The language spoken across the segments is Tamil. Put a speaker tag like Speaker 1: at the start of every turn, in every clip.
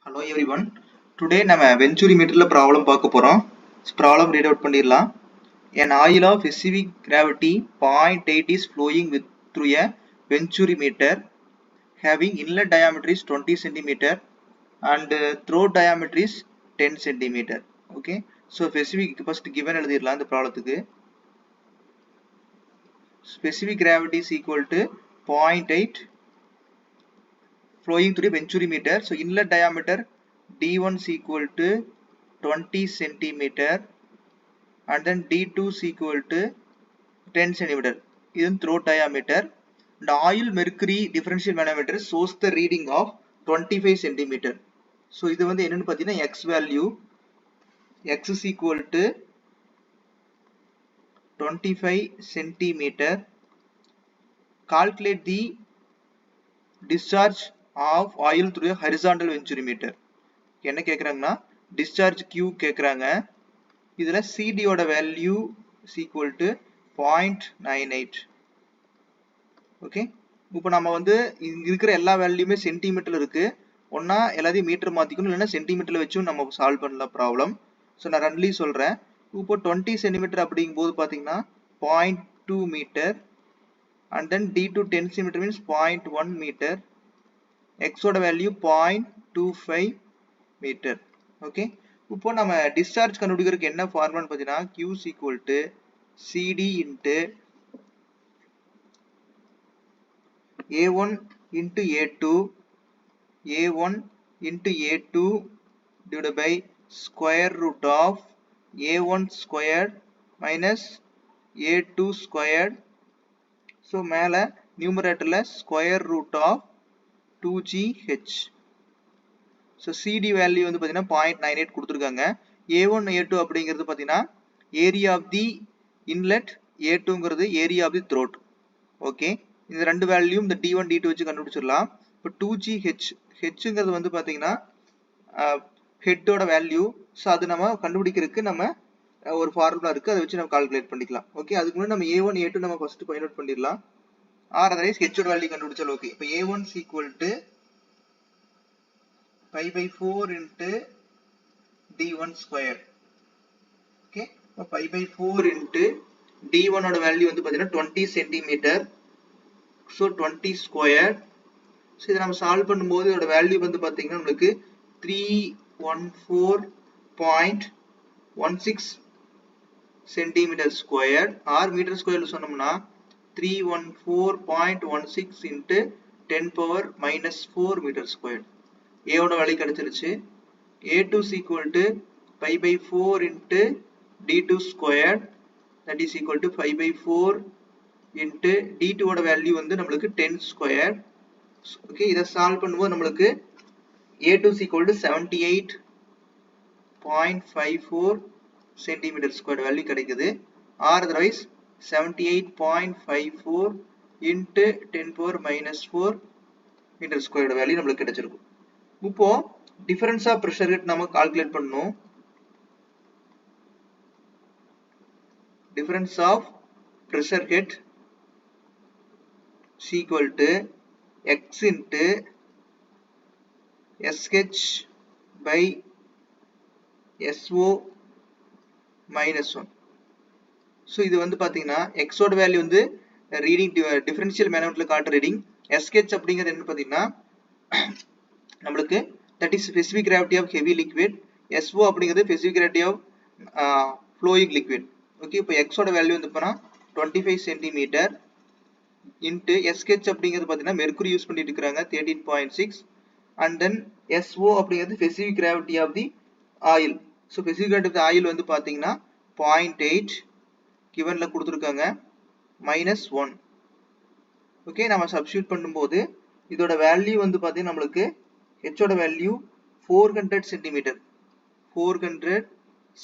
Speaker 1: Hello everyone. Today நம்ம வெஞ்சுரி மீட்டர்ல ப்ராப்ளம் பார்க்க போறோம். ப்ராப்ளம் ரீட் அவுட் பண்ணிடலாம். An oil of specific gravity 0.8 is flowing through a venturi meter having inlet diameter is 20 cm and throat diameter is 10 cm. Okay. So specific first given எழுதிடலாம் இந்த ப்ராப்ளத்துக்கு. Specific gravity is equal to 0.8 flowing through a venturi meter. So inlet diameter D1 is equal to 20 centimeter and then D2 is equal to 10 centimeter. This is throat diameter. The oil mercury differential manometer shows the reading of 25 centimeter. So this is X value. X is equal to 25 centimeter. Calculate the discharge of oil through a horizontal venturi meter. என்ன கேக்குறாங்கன்னா discharge Q கேக்குறாங்க. இதுல CD ஓட value is equal to 0.98. Okay, இப்போ நம்ம இங்க இருக்கிற எல்லா வேல்யூமே சென்டிமீட்டர்ல இருக்கு. ஒன்னா எல்லாத்தையும் மீட்டர் மாத்திக்கணும், இல்லைன்னா சென்டிமீட்டர்ல வச்சும் நம்ம சால்வ் பண்ணலாம் ப்ராப்ளம். ஸோ நான் ரெண்டுலையும் சொல்றேன். இப்போ 20 சென்டிமீட்டர் அப்படிங்கும் போது பாத்தீங்கன்னா 0.2 metre and then D2 10 centimeter means 0.1 metre. X ஓட வேல்யூ 0.25 மீட்டர். ஓகே, இப்போ நம்ம டிஸ்சார்ஜ் கண்டுபிடிக்கிறதுக்கு என்ன ஃபார்முலான்னு பார்த்தீங்கன்னா Q is equal to CD into A1 into A2 A1 into A2 divided by square root of A1 squared minus A2 squared. So மேல நியூமரேட்டர்ல square root of 2GH. So CD value பாத்தீங்கன்னா 0.98 கொடுத்திருக்காங்க. A1 A2 அப்படிங்கிறது பாத்தீங்கன்னா area of the inlet, A2ங்கிறது area of the throat. Okay, இந்த ரெண்டு வேல்யூ இந்த D1 D2 வச்சு கண்டுபிடிச்சிடலாம். இப்போ 2GH Hங்கிறது பாத்தீங்கன்னா ஹெட்டோட வேல்யூ. ஸோ அது நம்ம கண்டுபிடிக்கிறதுக்கு நம்ம ஒரு ஃபார்முலா இருக்கு, அதை வச்சு நம்ம கால்குலேட் பண்ணிக்கலாம். ஓகே, அதுக்கு முன்னாடி நம்ம A1 A2 நம்ம ஃபர்ஸ்ட் ஃபைண்ட் அவுட் பண்ணிடலாம். ஆர் அதர்வைஸ் ஹெச்சோட வேல்யூ கண்டுபிடிச்சாலும் ஓகே. இப்போ A1 is equal to pi by 4 into D1 square. Okay, pi by 4 into D1 ஓட வேல்யூ பாத்தீங்கன்னா 20 centimeter. So 20 square. So இதை நம்ம சால்வ் பண்ணும்போது இதோட வேல்யூ பாத்தீங்கன்னா நமக்கு 314.16 centimeter square or meter square சொன்னோம்னா 314.16 into 10 power minus 4 meter square. A ஓட வேல்யூ கிடைச்சிருச்சு. A2 is equal to pi by 4 into D2 squared, that is equal to pi by 4 into D2 ஓட வேல்யூ நம்மளுக்கு 10 square. ஓகே, இதை சால்வ் பண்ணும்போது நம்மளுக்கு A2 is equal to 78.54 centimeter square value கிடைக்குது. or otherwise 78.54 into 10 power minus 4 meter square value நம்மளுக்கு கிடைச்சிருக்கும். இப்போ டிஃபரன்ஸ் ஆஃப் பிரஷர் ஹெட் நம்ம கால்குலேட் பண்ணனும். Difference of pressure head is equal to x into SH by SO minus 1. So இது பாத்தீங்கன்னா x ஓட வேல்யூ ரீடிங் டிஃபரன்ஷியல் மேனோமீட்டர்ல காட்டுற ரீடிங். SH அப்படிங்கிறது என்ன பாத்தீங்கன்னா நம்மளுக்கு that is specific gravity of heavy liquid. SO அப்படிங்கிறது specific gravity of flowing liquid. Okay, இப்போ x ஓட வேல்யூ 25 centimeter into SH அப்படிங்கிறது பாத்தீங்கன்னா மெர்க்குரி யூஸ் பண்ணிட்டு இருக்காங்க 13.6 and then SO அப்படிங்கிறது specific gravity of the oil. so specific gravity of the oil பாத்தீங்கன்னா 0.8 givenல கொடுத்திருக்காங்க minus 1. ஓகே, நம்ம சப்ஸ்டிட்யூட் பண்ணும்போது இதோட வேல்யூ பாத்தீங்கன்னா நம்மளுக்கு H ஓட value 400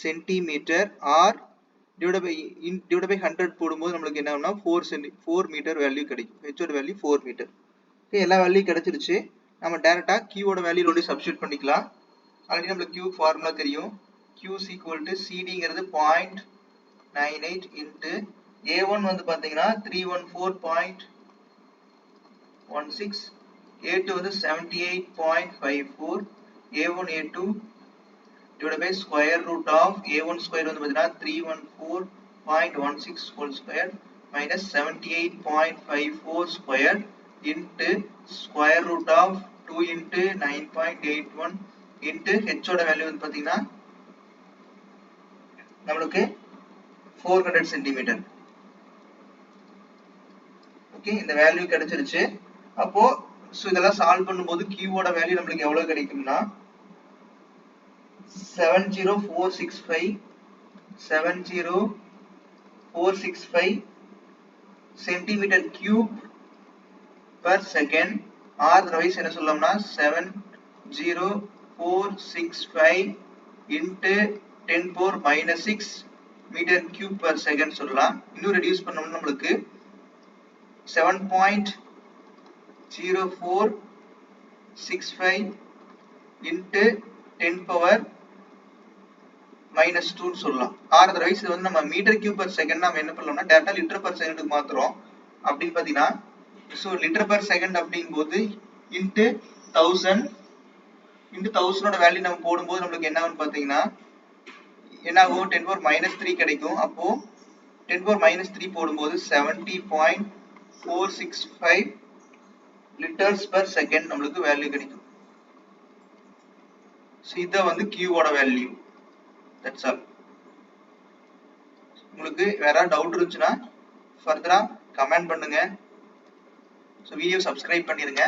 Speaker 1: centimeter or divided by 100 போடும்போது நம்மளுக்கு என்ன ஆகும்னா 4 மீட்டர் வேல்யூ கிடைக்கும். H ஓட வேல்யூ 4 மீட்டர். ஓகே, எல்லா வேல்யூ கிடைச்சிருச்சு. நம்ம டைரக்டா Q ஓட வேல்யூ லோடி சப்ஸ்டிட்யூட் பண்ணிக்கலாம். ஆல்ரெடி நமக்கு Q ஃபார்முலா தெரியும். Q is equal to CD-ங்கிறது 0.98 into A1 பாத்தீங்கன்னா 314.16, A2 78.54, a1 a2 divided by square root of a1 square வந்து பார்த்தீங்கன்னா 314.16 whole square minus 78.54 square into square root of 2 into 9.81 into h ஓட வேல்யூ வந்து பார்த்தீங்கன்னா நம்மளுக்கு 400 centimeter. ஓகே, இந்த வேல்யூ கிடைச்சிருச்சு. அப்போ இதெல்லாம் சால்வ் பண்ணும்போது q ஓட வேல்யூ நம்மளுக்கு எவ்வளவு கிடைக்கும்னா 70465 centimetre cube per second, or otherwise என்ன சொல்லலாம்னா 70465 into 10⁻⁻6 metre cube per second சொல்லலாம். இன்னும் ரெடியூஸ் பண்ணோம்னா நம்மளுக்கு 7.0465 into 10⁻⁻2 சொல்லலாம். ஆர் அதர்வைஸ் இது வந்து நம்ம மீட்டர் கியூப் பர் செகண்ட் நம்ம என்ன பண்ணலாம்னா டேரக்டா லிட்டர் பர் செகண்டுக்கு மாத்துறோம். அப்படின்னு பாத்தீங்கன்னா லிட்டர் பர் செகண்ட் அப்படிங்கும்போது இன்ட்டு 1000 ஓட வேல்யூ நம்ம போடும்போது நம்மளுக்கு என்ன ஆகும் பாத்தீங்கன்னா என்ன ஆகும் 10⁻⁻3 கிடைக்கும். அப்போ 10⁻⁻3 போடும்போது 70.465 லிட்டர்ஸ் பர் செகண்ட் நம்மளுக்கு வேல்யூ கிடைக்கும். இத வந்து Q ஓட வேல்யூ. That's all. உங்களுக்கு வேற டவுட் இருந்துச்சுன்னா ஃபர்தரா கமெண்ட் பண்ணுங்க. வீடியோ சப்ஸ்கிரைப் பண்ணிருங்க.